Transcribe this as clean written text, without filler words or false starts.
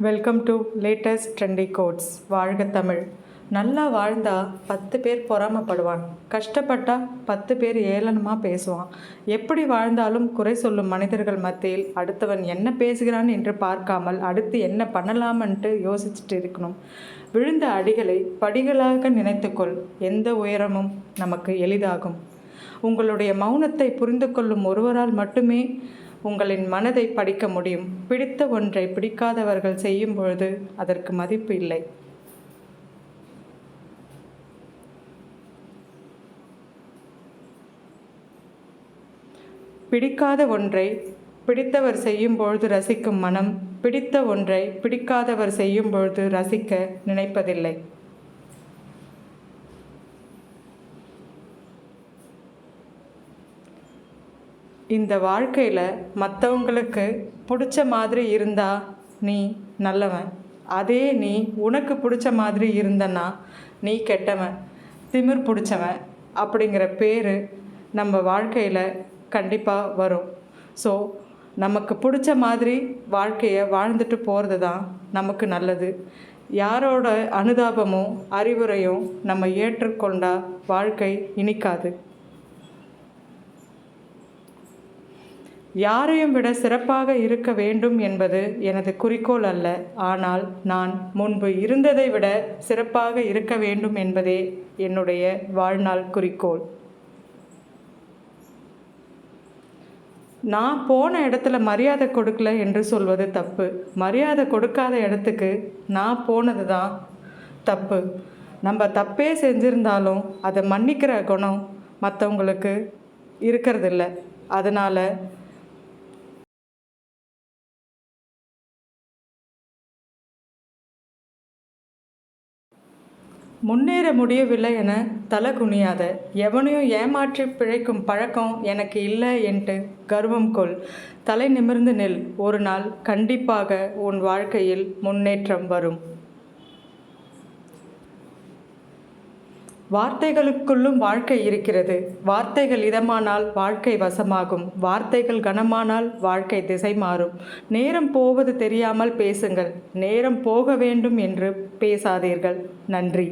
Welcome to latest trendy quotes. வாழ்க தமிழ். நல்லா வாழ்ந்தா 10 பேர் பொறாமப்படுவான், கஷ்டப்பட்டா 10 பேர் ஏளனமாக பேசுவான். எப்படி வாழ்ந்தாலும் குறை சொல்லும் மனிதர்கள் மத்தியில் அடுத்தவன் என்ன பேசுகிறான் என்று பார்க்காமல் அடுத்து என்ன பண்ணலாமன்ட்டு யோசிச்சுட்டு இருக்கணும். விழுந்த அடிகளை படிகளாக நினைத்துக்கொள், எந்த உயரமும் நமக்கு எளிதாகும். உங்களுடைய மௌனத்தை புரிந்து கொள்ளும் ஒருவரால் மட்டுமே உங்களின் மனதை படிக்க முடியும். பிடித்த ஒன்றை பிடிக்காதவர்கள் செய்யும் பொழுது அதற்கு மதிப்பு இல்லை. பிடிக்காத ஒன்றை பிடித்தவர் செய்யும் பொழுது ரசிக்கும் மனம், பிடித்த ஒன்றை பிடிக்காதவர் செய்யும் பொழுது ரசிக்க நினைப்பதில்லை. இந்த வாழ்க்கையில் மற்றவங்களுக்கு பிடிச்ச மாதிரி இருந்தால் நீ நல்லவன், அதே நீ உனக்கு பிடிச்ச மாதிரி இருந்தனா நீ கெட்டவன், திமிர் பிடிச்சவன் அப்படிங்கிற பேர் நம்ம வாழ்க்கையில் கண்டிப்பாக வரும். ஸோ நமக்கு பிடிச்ச மாதிரி வாழ்க்கையை வாழ்ந்துட்டு போகிறது தான் நமக்கு நல்லது. யாரோட அனுதாபமும் அறிவுரையும் நம்ம ஏற்றுக்கொண்டால் வாழ்க்கை இனிக்காது. யாரையும் விட சிறப்பாக இருக்க வேண்டும் என்பது எனது குறிக்கோள் அல்ல, ஆனால் நான் முன்பு இருந்ததை விட சிறப்பாக இருக்க வேண்டும் என்பதே என்னுடைய வாழ்நாள் குறிக்கோள். நான் போன இடத்துல மரியாதை கொடுக்கல என்று சொல்வது தப்பு. மரியாதை கொடுக்காத இடத்துக்கு நான் போனது தான் தப்பு. நம்ம தப்பே செஞ்சுருந்தாலும் அதை மன்னிக்கிற குணம் மற்றவங்களுக்கு இருக்கிறதில்ல. அதனால் முன்னேற முடியவில்லை என தலை குனியாத. எவனையும் ஏமாற்றி பிழைக்கும் பழக்கம் எனக்கு இல்லை என்று கர்வம் கொள். தலை நிமிர்ந்து நில். ஒரு நாள் கண்டிப்பாக உன் வாழ்க்கையில் முன்னேற்றம் வரும். வார்த்தைகளுக்குள்ளும் வாழ்க்கை இருக்கிறது. வார்த்தைகள் இதமானால் வாழ்க்கை வசமாகும். வார்த்தைகள் கனமானால் வாழ்க்கை திசை மாறும். நேரம் போவது தெரியாமல் பேசுங்கள். நேரம் போக வேண்டும் என்று பேசாதீர்கள். நன்றி.